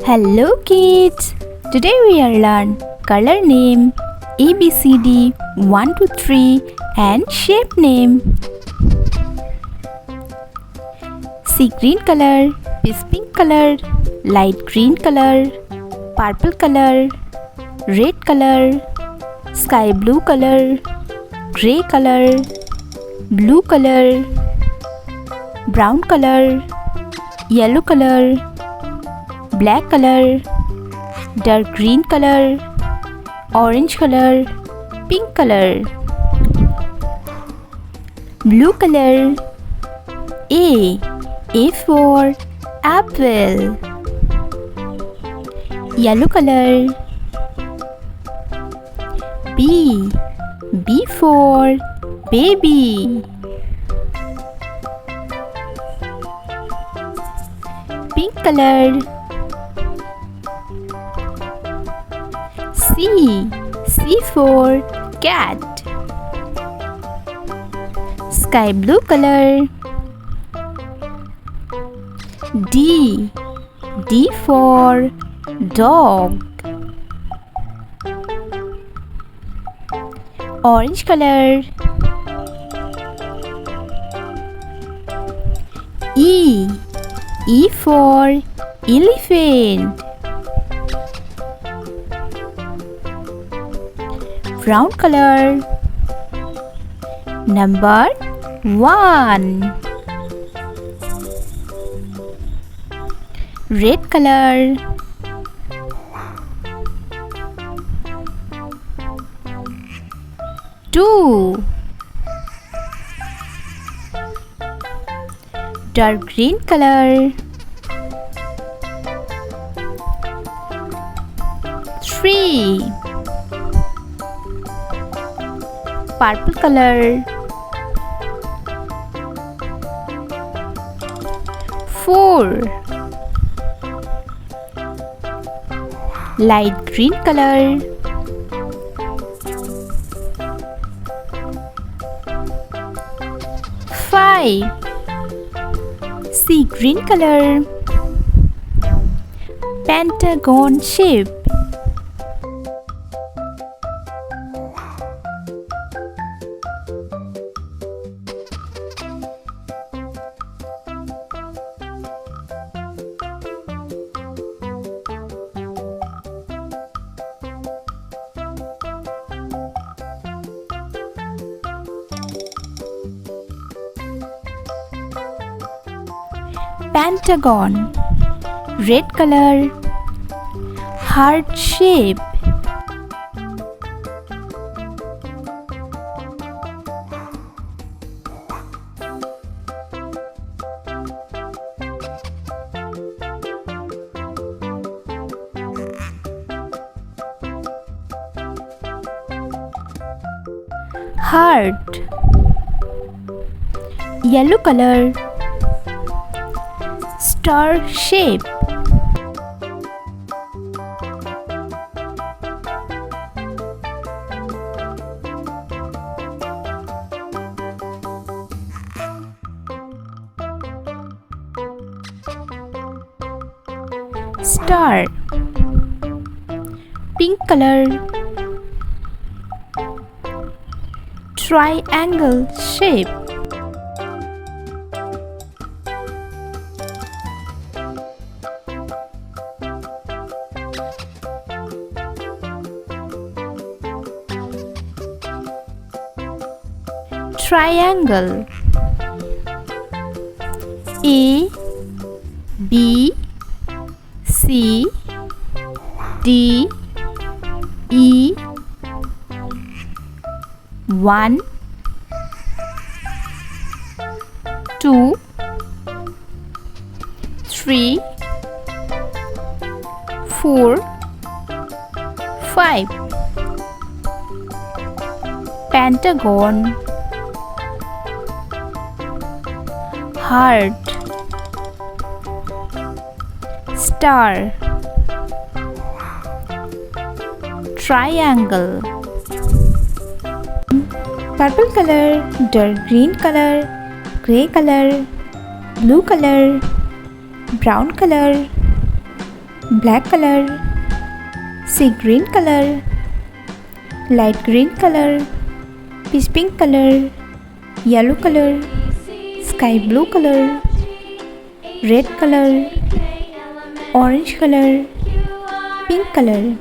Hello kids! Today we are learn color name ABCD 1 to 3 and shape name. Sea green color, peach pink color, light green color, purple color, red color, sky blue color, grey color, blue color, brown color, yellow color, black color, dark green color, orange color, pink color. Blue color. A for apple. Yellow color. B for baby. Pink color. C for cat. Sky blue color. D for dog. Orange color. E for elephant. Brown color. Number 1. Red color. Two. Dark green color. 3. Purple color. 4. Light green color. 5. Sea green color. Pentagon shape. Pentagon. Red color. Heart shape. Heart. Yellow color. Star shape. Star. Pink color. Triangle shape. Triangle. A B C D E 1 2 3 4 5. Pentagon. Heart. Star. Triangle. Purple color, dark green color, grey color, blue color, brown color, black color, sea green color, light green color, peach pink color, yellow color, sky blue color, red color, orange color, pink color.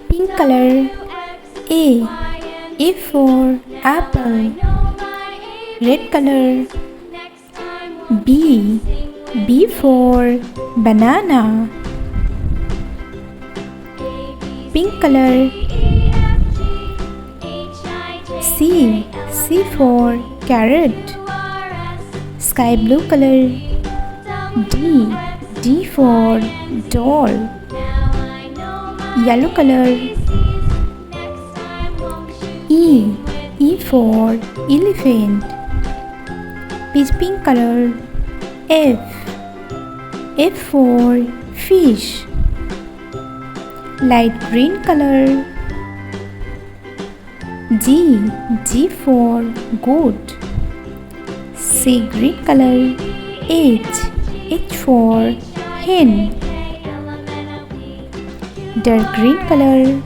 Pink color. A for apple. Red color. B for banana. Pink color. C for carrot. Sky blue color. D for doll. Yellow color. E for elephant. Peach pink color. F for fish. Light green color. G for goat. Sea green color. H for hen. Dark green color.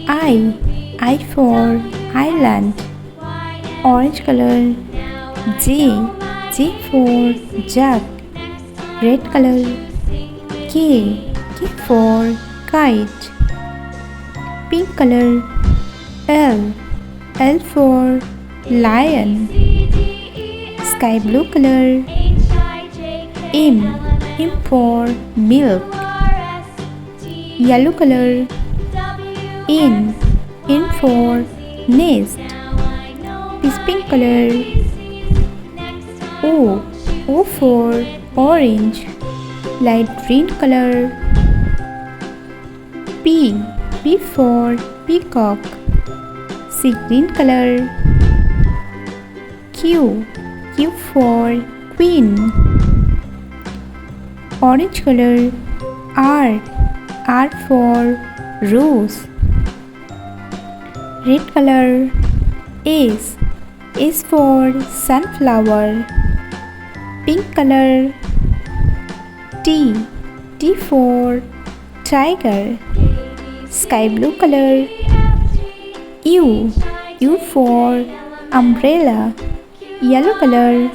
I for island. Orange color. J for jug. Red color. K for kite. Pink color. L for lion. Sky blue color. M for milk. Yellow color. N for nest. Peach pink color. O for orange. Light green color. P for peacock. Sea green color. Q for queen. Orange color. R for rose. Red color. S for sunflower. Pink color. T for tiger. Sky blue color. U for umbrella. Yellow color.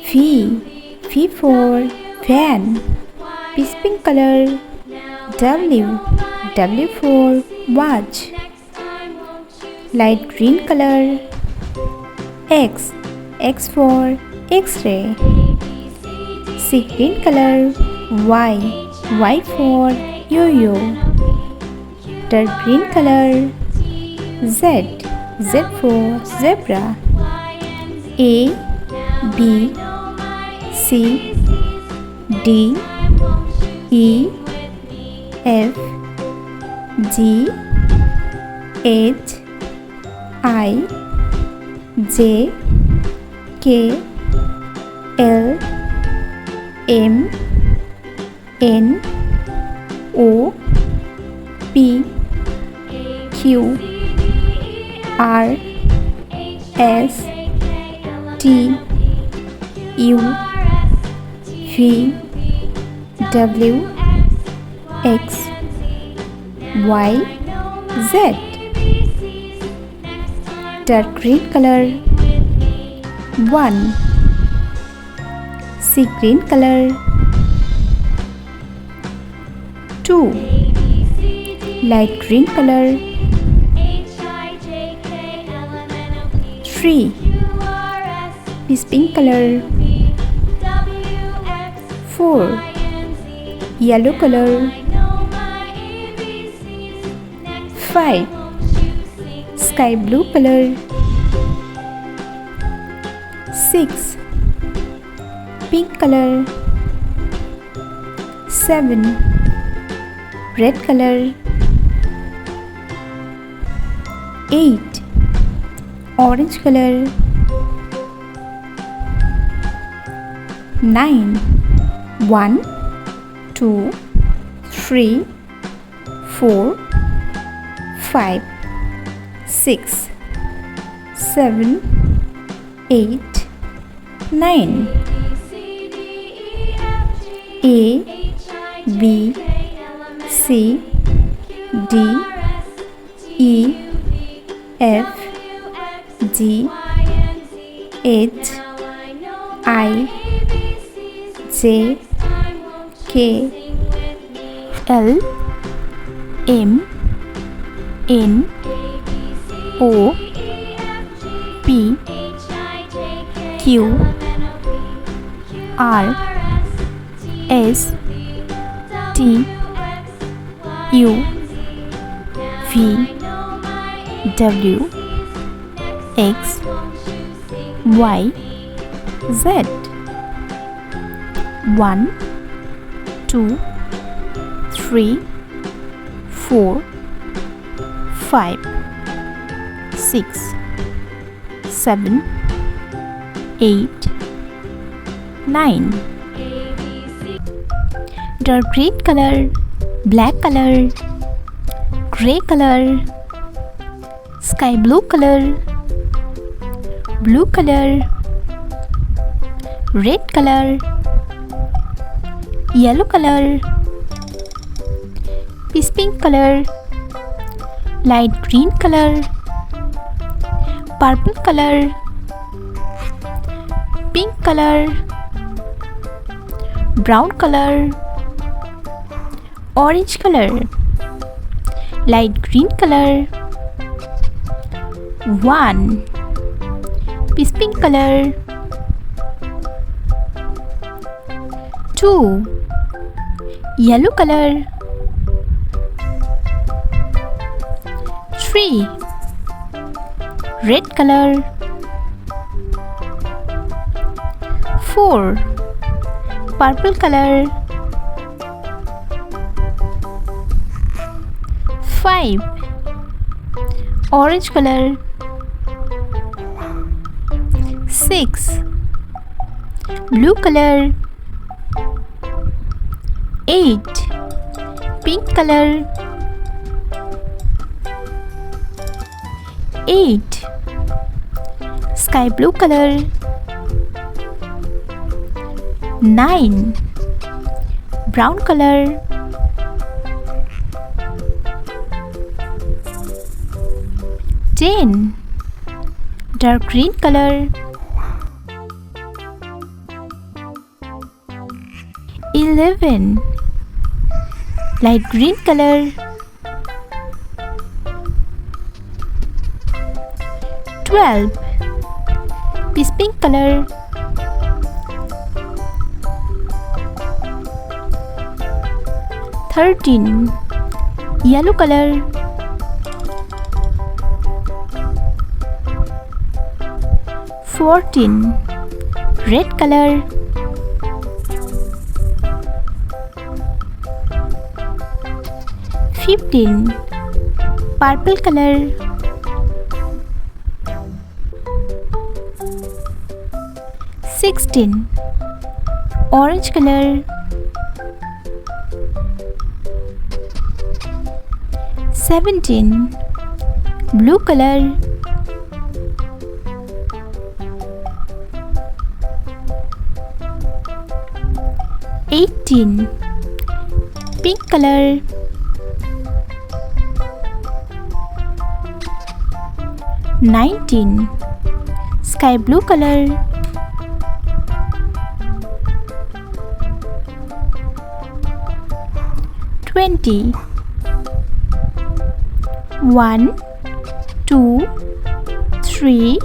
V for van. Peach pink color. W for watch. Light green color. X for X-ray. Sea green color. Y for yo-yo. Dark green color. Z for zebra. A B C D E F G H I J K L M N O P Q R S T U V W X Y Z. Dark green color. 1. Sea green color. 2. Light green color. 3. Peach pink color. 4. Yellow color. 5. Sky blue color. 6. Pink color. 7. Red color. 8. Orange color. 9. 1, 2, 3, 4, 5, 6, 7, 8, 9. A B C D E F G H I J K L M N O P Q R S T U V W X Y Z. 1 2 3 4 5 6 7 8 9. Dark green color, black color, gray color, sky blue color, blue color, red color, yellow color, peach pink color, light green color, purple color, pink color, brown color, orange color, light green color. 1 peach pink color, 2 yellow color, 3 red color, 4 purple color, 5 orange color, 6 blue color, 8 pink color, 8 sky blue color, 9 brown color, 10 dark green color, 11 light green color, 12 peach pink color, 13 yellow color, 14 red color, 15 purple color, 16 orange color, 17 blue color, 18 pink color, 19 sky blue color, 20 1 2 3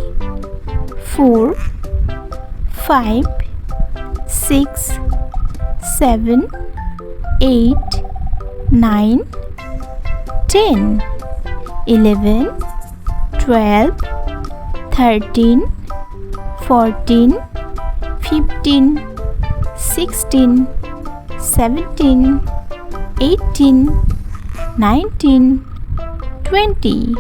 4 5 6 7 8 9 10 11 12 13 14 15 16 17 18 19 20